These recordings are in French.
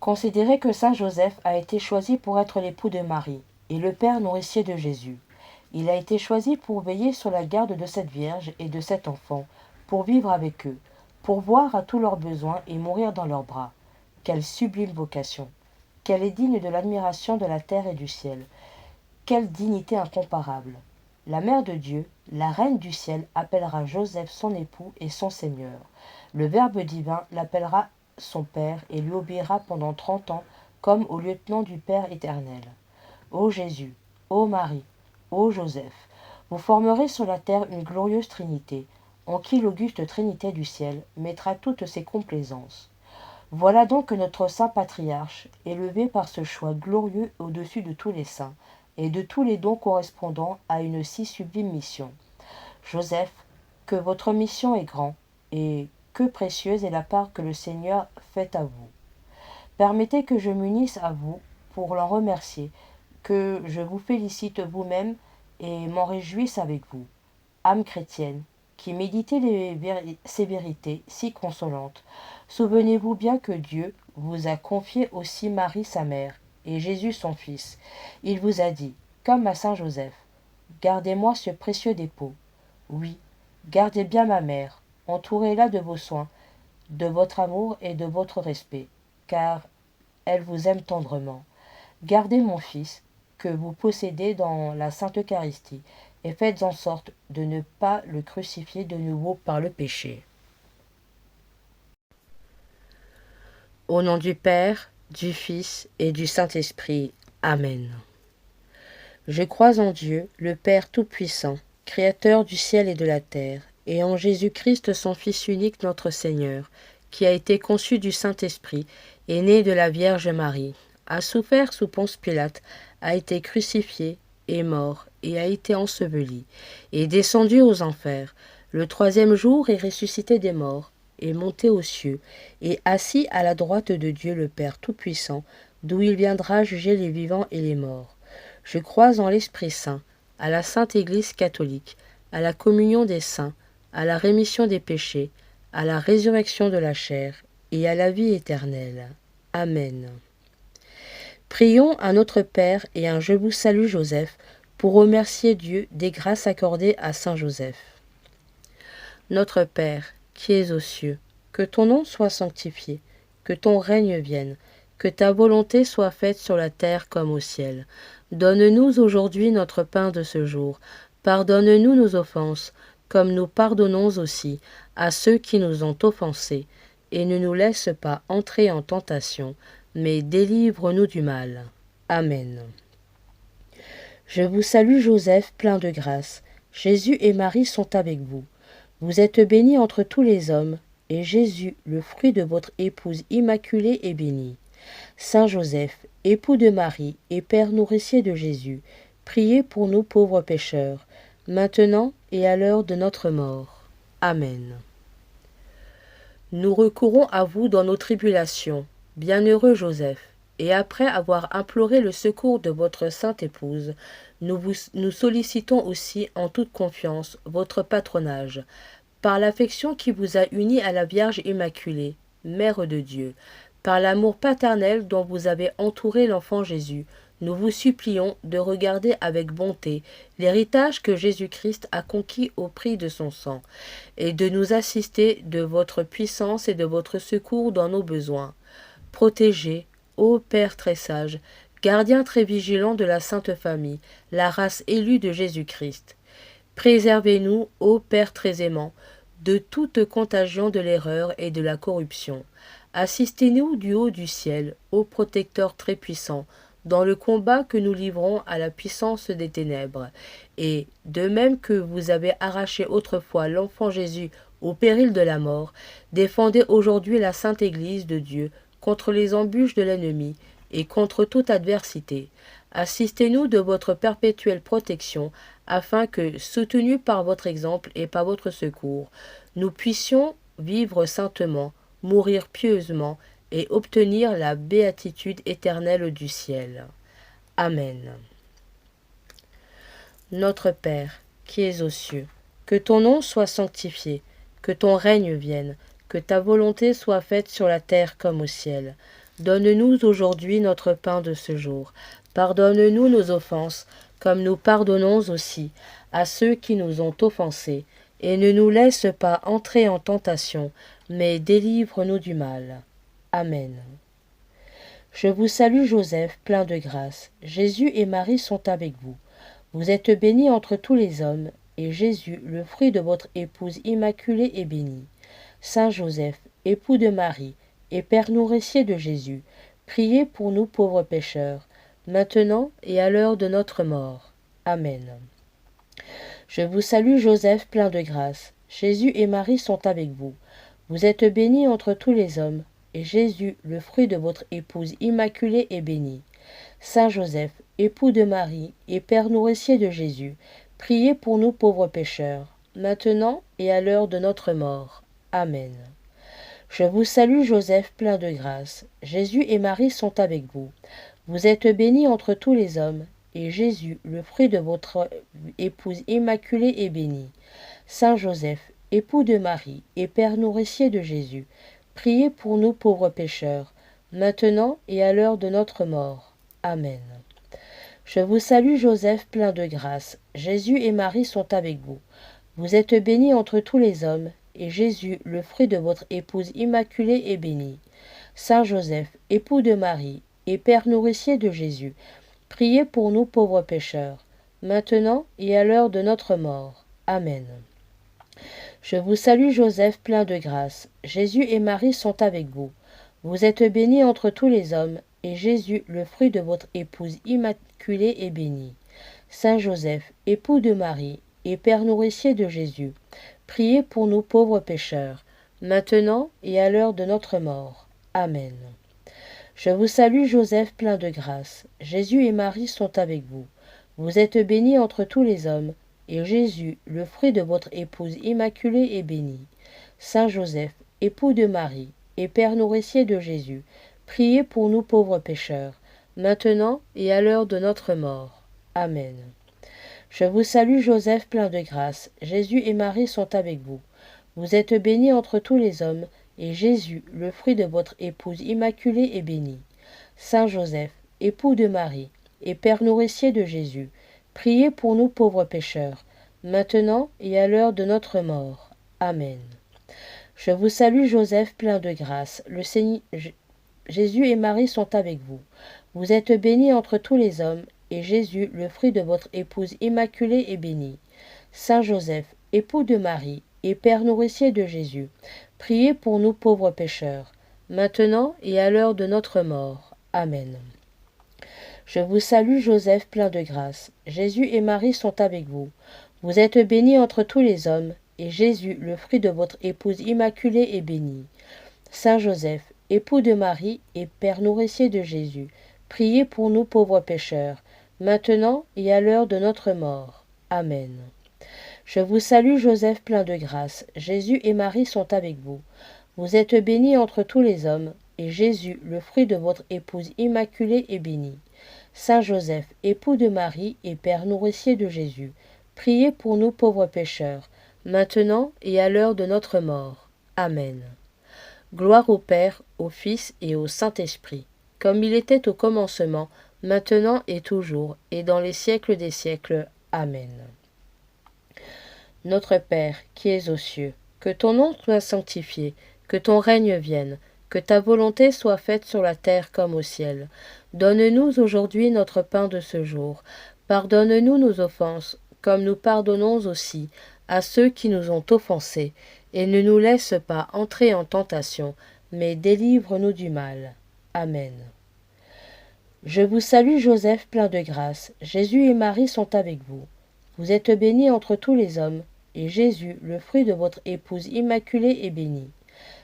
Considérez que saint Joseph a été choisi pour être l'époux de Marie et le père nourricier de Jésus. Il a été choisi pour veiller sur la garde de cette Vierge et de cet enfant, pour vivre avec eux, pour voir à tous leurs besoins et mourir dans leurs bras. Quelle sublime vocation! Qu'elle est digne de l'admiration de la terre et du ciel. Quelle dignité incomparable! La Mère de Dieu, la Reine du ciel, appellera Joseph son époux et son Seigneur. Le Verbe divin l'appellera son Père et lui obéira pendant 30 ans comme au lieutenant du Père éternel. Ô Jésus, ô Marie, ô Joseph, vous formerez sur la terre une glorieuse Trinité, en qui l'auguste Trinité du ciel mettra toutes ses complaisances. Voilà donc que notre saint patriarche, élevé par ce choix glorieux au-dessus de tous les saints, et de tous les dons correspondant à une si sublime mission. Joseph, que votre mission est grande, et que précieuse est la part que le Seigneur fait à vous. Permettez que je m'unisse à vous pour l'en remercier, que je vous félicite vous-même et m'en réjouisse avec vous. Âme chrétienne, qui méditez ces vérités si consolantes, souvenez-vous bien que Dieu vous a confié aussi Marie sa mère, et Jésus son Fils. Il vous a dit, comme à saint Joseph, « Gardez-moi ce précieux dépôt. » Oui, gardez bien ma mère, entourez-la de vos soins, de votre amour et de votre respect, car elle vous aime tendrement. Gardez mon Fils, que vous possédez dans la Sainte Eucharistie, et faites en sorte de ne pas le crucifier de nouveau par le péché. Au nom du Père, du Fils et du Saint-Esprit. Amen. Je crois en Dieu, le Père Tout-Puissant, Créateur du ciel et de la terre, et en Jésus-Christ, son Fils unique, notre Seigneur, qui a été conçu du Saint-Esprit, et né de la Vierge Marie, a souffert sous Ponce Pilate, a été crucifié, est mort, et a été enseveli, est descendu aux enfers, le 3e jour est ressuscité des morts, est monté aux cieux, et assis à la droite de Dieu le Père Tout-Puissant, d'où il viendra juger les vivants et les morts. Je crois en l'Esprit Saint, à la Sainte Église catholique, à la communion des saints, à la rémission des péchés, à la résurrection de la chair, et à la vie éternelle. Amen. Prions à notre Père et un Je vous salue Joseph, pour remercier Dieu des grâces accordées à saint Joseph. Notre Père, qui es aux cieux, que ton nom soit sanctifié, que ton règne vienne, que ta volonté soit faite sur la terre comme au ciel. Donne-nous aujourd'hui notre pain de ce jour. Pardonne-nous nos offenses, comme nous pardonnons aussi à ceux qui nous ont offensés. Et ne nous laisse pas entrer en tentation, mais délivre-nous du mal. Amen. Je vous salue Joseph, plein de grâce. Jésus et Marie sont avec vous. Vous êtes béni entre tous les hommes, et Jésus, le fruit de votre épouse immaculée, est béni. Saint Joseph, époux de Marie et père nourricier de Jésus, priez pour nous pauvres pécheurs, maintenant et à l'heure de notre mort. Amen. Nous recourons à vous dans nos tribulations, bienheureux Joseph, et après avoir imploré le secours de votre sainte épouse, nous sollicitons aussi en toute confiance votre patronage, par l'affection qui vous a unis à la Vierge Immaculée, Mère de Dieu, par l'amour paternel dont vous avez entouré l'enfant Jésus, nous vous supplions de regarder avec bonté l'héritage que Jésus-Christ a conquis au prix de son sang, et de nous assister de votre puissance et de votre secours dans nos besoins. Protégez, ô Père très sage, gardien très vigilant de la Sainte Famille, la race élue de Jésus-Christ. Préservez-nous, ô Père très aimant, de toute contagion de l'erreur et de la corruption. Assistez-nous du haut du ciel, ô protecteur très puissant, dans le combat que nous livrons à la puissance des ténèbres. Et, de même que vous avez arraché autrefois l'enfant Jésus au péril de la mort, défendez aujourd'hui la Sainte Église de Dieu contre les embûches de l'ennemi et contre toute adversité. Assistez-nous de votre perpétuelle protection, afin que, soutenus par votre exemple et par votre secours, nous puissions vivre saintement, mourir pieusement et obtenir la béatitude éternelle du ciel. Amen. Notre Père, qui es aux cieux, que ton nom soit sanctifié, que ton règne vienne, que ta volonté soit faite sur la terre comme au ciel. Donne-nous aujourd'hui notre pain de ce jour. Pardonne-nous nos offenses, comme nous pardonnons aussi à ceux qui nous ont offensés. Et ne nous laisse pas entrer en tentation, mais délivre-nous du mal. Amen. Je vous salue Joseph, plein de grâce. Jésus et Marie sont avec vous. Vous êtes béni entre tous les hommes, et Jésus, le fruit de votre épouse immaculée, est béni. Saint Joseph, époux de Marie, et Père nourricier de Jésus, priez pour nous pauvres pécheurs, maintenant et à l'heure de notre mort. Amen. Je vous salue Joseph, plein de grâce. Jésus et Marie sont avec vous. Vous êtes béni entre tous les hommes, et Jésus, le fruit de votre épouse immaculée, est béni. Saint Joseph, époux de Marie et Père nourricier de Jésus, priez pour nous pauvres pécheurs, maintenant et à l'heure de notre mort. Amen. Je vous salue Joseph, plein de grâce. Jésus et Marie sont avec vous. Vous êtes béni entre tous les hommes, et Jésus, le fruit de votre épouse immaculée, est béni. Saint Joseph, époux de Marie et Père nourricier de Jésus, priez pour nous pauvres pécheurs, maintenant et à l'heure de notre mort. Amen. Je vous salue Joseph, plein de grâce. Jésus et Marie sont avec vous. Vous êtes béni entre tous les hommes, et Jésus, le fruit de votre épouse immaculée, est béni. Saint Joseph, époux de Marie et Père nourricier de Jésus, priez pour nous pauvres pécheurs, maintenant et à l'heure de notre mort. Amen. Je vous salue Joseph, plein de grâce. Jésus et Marie sont avec vous. Vous êtes béni entre tous les hommes, et Jésus, le fruit de votre épouse immaculée, est béni. Saint Joseph, époux de Marie et Père nourricier de Jésus, priez pour nous pauvres pécheurs, maintenant et à l'heure de notre mort. Amen. Je vous salue Joseph, plein de grâce. Jésus et Marie sont avec vous. Vous êtes béni entre tous les hommes, et Jésus, le fruit de votre épouse immaculée, est béni. Saint Joseph, époux de Marie et Père nourricier de Jésus, priez pour nous pauvres pécheurs, maintenant et à l'heure de notre mort. Amen. Je vous salue Joseph, plein de grâce. Jésus et Marie sont avec vous. Vous êtes béni entre tous les hommes, et Jésus, le fruit de votre épouse immaculée, est béni. Saint Joseph, époux de Marie et Père nourricier de Jésus, priez pour nous pauvres pécheurs, maintenant et à l'heure de notre mort. Amen. Je vous salue Joseph, plein de grâce. Le Seigneur Jésus et Marie sont avec vous. Vous êtes béni entre tous les hommes, et Jésus, le fruit de votre épouse immaculée, est béni. Saint Joseph, époux de Marie et Père nourricier de Jésus, priez pour nous pauvres pécheurs, maintenant et à l'heure de notre mort. Amen. Je vous salue Joseph, plein de grâce. Jésus et Marie sont avec vous. Vous êtes béni entre tous les hommes, et Jésus, le fruit de votre épouse immaculée, est béni. Saint Joseph, époux de Marie et Père nourricier de Jésus, priez pour nous pauvres pécheurs, maintenant et à l'heure de notre mort. Amen. Je vous salue Joseph, plein de grâce. Jésus et Marie sont avec vous. Vous êtes béni entre tous les hommes, et Jésus, le fruit de votre épouse immaculée, est béni. Saint Joseph, époux de Marie et Père nourricier de Jésus, priez pour nous pauvres pécheurs, maintenant et à l'heure de notre mort. Amen. Gloire au Père, au Fils et au Saint-Esprit, comme il était au commencement, maintenant et toujours, et dans les siècles des siècles. Amen. Notre Père, qui es aux cieux, que ton nom soit sanctifié, que ton règne vienne, que ta volonté soit faite sur la terre comme au ciel. Donne-nous aujourd'hui notre pain de ce jour. Pardonne-nous nos offenses, comme nous pardonnons aussi à ceux qui nous ont offensés, et ne nous laisse pas entrer en tentation, mais délivre-nous du mal. Amen. Je vous salue Joseph, plein de grâce. Jésus et Marie sont avec vous. Vous êtes béni entre tous les hommes, et Jésus, le fruit de votre épouse immaculée, est béni.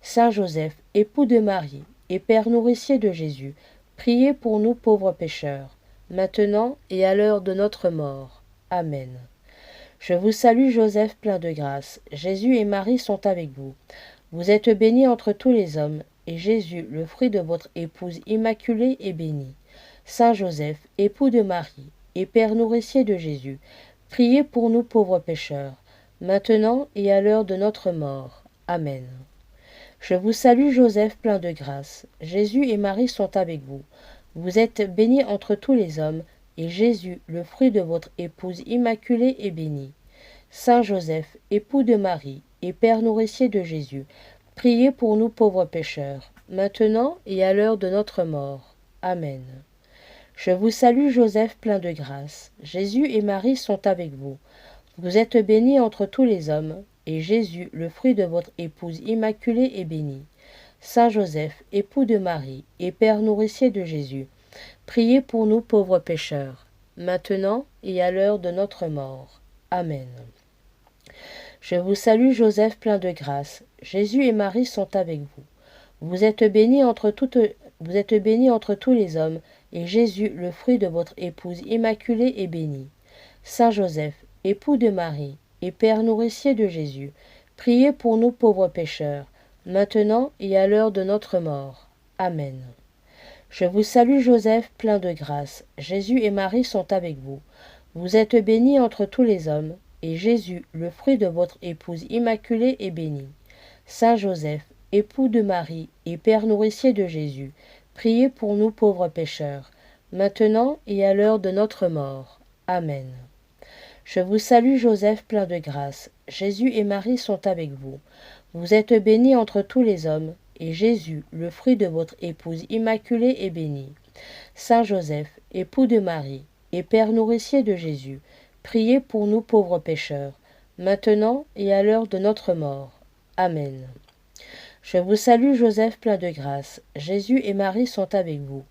Saint Joseph, époux de Marie et Père nourricier de Jésus, priez pour nous pauvres pécheurs, maintenant et à l'heure de notre mort. Amen. Je vous salue Joseph, plein de grâce. Jésus et Marie sont avec vous. Vous êtes béni entre tous les hommes, et Jésus, le fruit de votre épouse immaculée, est béni. Saint Joseph, époux de Marie et Père nourricier de Jésus, priez pour nous pauvres pécheurs, maintenant et à l'heure de notre mort. Amen. Je vous salue Joseph, plein de grâce. Jésus et Marie sont avec vous. Vous êtes béni entre tous les hommes, et Jésus, le fruit de votre épouse immaculée, est béni. Saint Joseph, époux de Marie, et Père nourricier de Jésus, priez pour nous pauvres pécheurs, maintenant et à l'heure de notre mort. Amen. Je vous salue Joseph, plein de grâce. Jésus et Marie sont avec vous. Vous êtes béni entre tous les hommes, et Jésus, le fruit de votre épouse immaculée, est béni. Saint Joseph, époux de Marie, et Père nourricier de Jésus, priez pour nous pauvres pécheurs, maintenant et à l'heure de notre mort. Amen. Je vous salue Joseph, plein de grâce. Jésus et Marie sont avec vous. Vous êtes béni entre tous les hommes, et Jésus, le fruit de votre épouse immaculée, est béni. Saint Joseph, époux de Marie, et Père nourricier de Jésus, priez pour nous pauvres pécheurs, maintenant et à l'heure de notre mort. Amen. Je vous salue Joseph, plein de grâce. Jésus et Marie sont avec vous. Vous êtes béni entre tous les hommes, et Jésus, le fruit de votre épouse immaculée, est béni. Saint Joseph, époux de Marie et Père nourricier de Jésus, priez pour nous pauvres pécheurs, maintenant et à l'heure de notre mort. Amen. Je vous salue Joseph, plein de grâce. Jésus et Marie sont avec vous. Vous êtes béni entre tous les hommes, et Jésus, le fruit de votre épouse immaculée, est béni. Saint Joseph, époux de Marie et Père nourricier de Jésus, priez pour nous pauvres pécheurs, maintenant et à l'heure de notre mort. Amen. Je vous salue Joseph, plein de grâce. Jésus et Marie sont avec vous.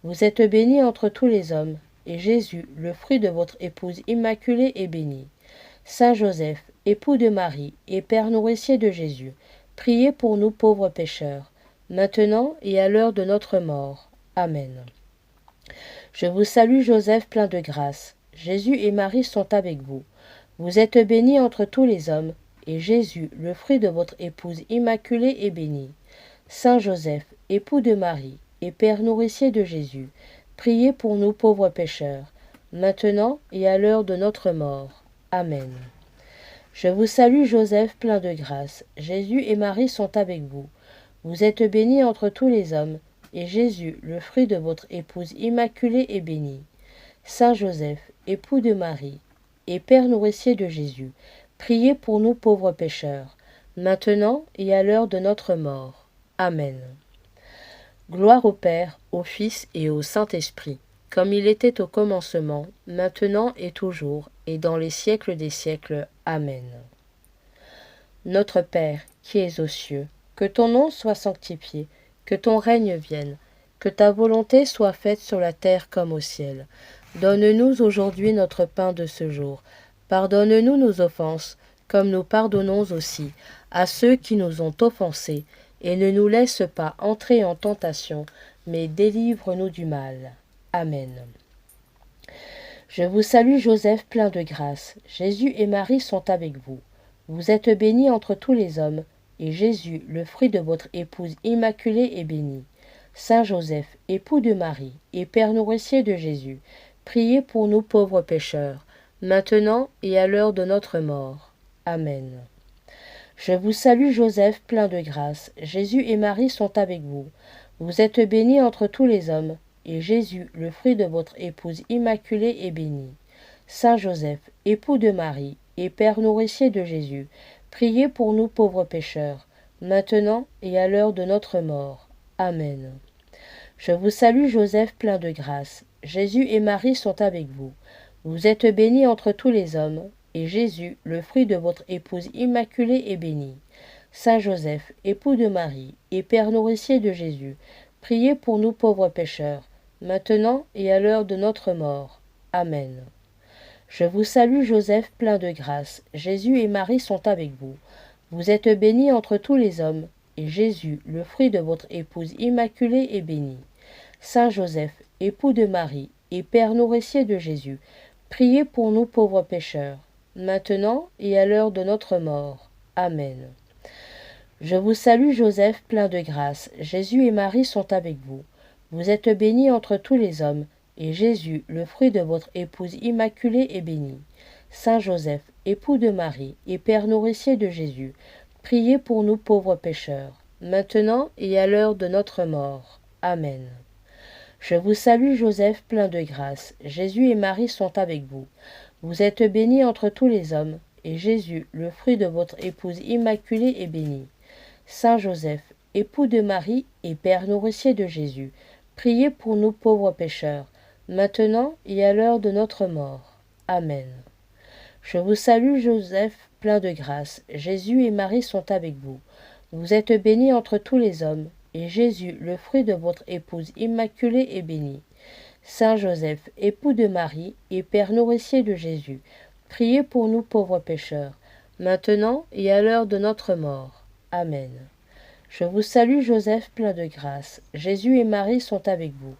Vous êtes béni entre tous les hommes, et Jésus, le fruit de votre épouse immaculée, est béni. Saint Joseph, époux de Marie et Père nourricier de Jésus, priez pour nous pauvres pécheurs, maintenant et à l'heure de notre mort. Amen. Je vous salue Joseph, plein de grâce. Jésus et Marie sont avec vous. Vous êtes béni entre tous les hommes, et Jésus, le fruit de votre épouse immaculée, est béni. Saint Joseph, époux de Marie et Père nourricier de Jésus, priez pour nous pauvres pécheurs, maintenant et à l'heure de notre mort. Amen. Je vous salue Joseph, plein de grâce. Jésus et Marie sont avec vous. Vous êtes béni entre tous les hommes, et Jésus, le fruit de votre épouse immaculée, est béni. Saint Joseph, époux de Marie et Père nourricier de Jésus, priez pour nous pauvres pécheurs, maintenant et à l'heure de notre mort. Amen. Gloire au Père, au Fils et au Saint-Esprit, comme il était au commencement, maintenant et toujours, et dans les siècles des siècles. Amen. Notre Père, qui es aux cieux, que ton nom soit sanctifié, que ton règne vienne, que ta volonté soit faite sur la terre comme au ciel. Donne-nous aujourd'hui notre pain de ce jour. Pardonne-nous nos offenses, comme nous pardonnons aussi à ceux qui nous ont offensés, et ne nous laisse pas entrer en tentation, mais délivre-nous du mal. Amen. Je vous salue Joseph, plein de grâce. Jésus et Marie sont avec vous. Vous êtes béni entre tous les hommes, et Jésus, le fruit de votre épouse immaculée, est béni. Saint Joseph, époux de Marie et Père nourricier de Jésus, priez pour nous pauvres pécheurs, maintenant et à l'heure de notre mort. Amen. Je vous salue Joseph, plein de grâce. Jésus et Marie sont avec vous. Vous êtes béni entre tous les hommes, et Jésus, le fruit de votre épouse immaculée, est béni. Saint Joseph, époux de Marie et Père nourricier de Jésus, priez pour nous pauvres pécheurs, maintenant et à l'heure de notre mort. Amen. Je vous salue Joseph, plein de grâce. Jésus et Marie sont avec vous. Vous êtes béni entre tous les hommes, et Jésus, le fruit de votre épouse immaculée, est béni. Saint Joseph, époux de Marie et Père nourricier de Jésus, priez pour nous pauvres pécheurs, maintenant et à l'heure de notre mort. Amen. Je vous salue Joseph, plein de grâce. Jésus et Marie sont avec vous. Vous êtes béni entre tous les hommes, et Jésus, le fruit de votre épouse immaculée, est béni. Saint Joseph, époux de Marie et Père nourricier de Jésus, priez pour nous pauvres pécheurs, maintenant et à l'heure de notre mort. Amen. Je vous salue Joseph, plein de grâce. Jésus et Marie sont avec vous. Vous êtes béni entre tous les hommes, et Jésus, le fruit de votre épouse immaculée, est béni. Saint Joseph, époux de Marie et Père nourricier de Jésus, priez pour nous pauvres pécheurs, maintenant et à l'heure de notre mort. Amen. Je vous salue Joseph, plein de grâce. Jésus et Marie sont avec vous. Vous êtes bénie entre tous les hommes, et Jésus, le fruit de votre épouse immaculée, est béni. Saint Joseph, époux de Marie et père nourricier de Jésus, priez pour nous pauvres pécheurs, maintenant et à l'heure de notre mort. Amen. Je vous salue Joseph, plein de grâce. Jésus et Marie sont avec vous. Vous êtes béni entre tous les hommes, et Jésus, le fruit de votre épouse immaculée, est béni. Saint Joseph, époux de Marie et père nourricier de Jésus, priez pour nous pauvres pécheurs, maintenant et à l'heure de notre mort. Amen. Je vous salue Joseph, plein de grâce. Jésus et Marie sont avec vous.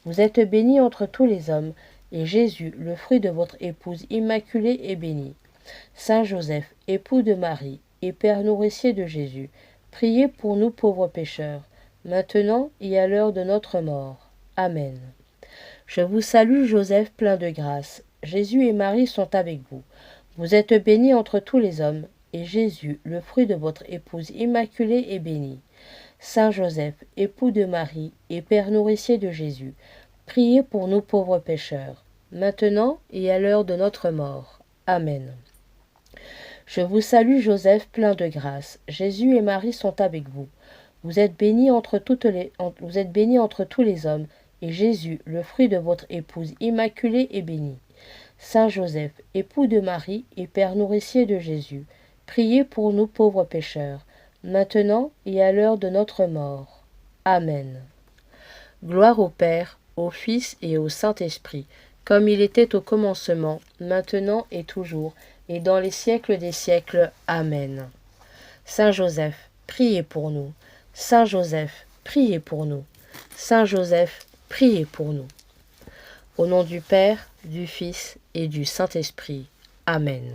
Vous êtes béni entre tous les hommes, et Jésus, le fruit de votre épouse immaculée, est béni. Saint Joseph, époux de Marie et père nourricier de Jésus, priez pour nous pauvres pécheurs, maintenant et à l'heure de notre mort. Amen. Je vous salue Joseph, plein de grâce. Jésus et Marie sont avec vous. Vous êtes béni entre tous les hommes, et Jésus, le fruit de votre épouse immaculée, est béni. Saint Joseph, époux de Marie et père nourricier de Jésus, priez pour nous pauvres pécheurs, maintenant et à l'heure de notre mort. Amen. Je vous salue Joseph, plein de grâce. Jésus et Marie sont avec vous. Vous êtes béni entre tous les hommes, et Jésus, le fruit de votre épouse immaculée, est béni. Saint Joseph, époux de Marie et père nourricier de Jésus, priez pour nous pauvres pécheurs, maintenant et à l'heure de notre mort. Amen. Gloire au Père, au Fils et au Saint-Esprit, comme il était au commencement, maintenant et toujours, et dans les siècles des siècles. Amen. Saint Joseph, priez pour nous. Saint Joseph, priez pour nous. Saint Joseph, priez pour nous. Au nom du Père, du Fils et du Saint-Esprit. Amen.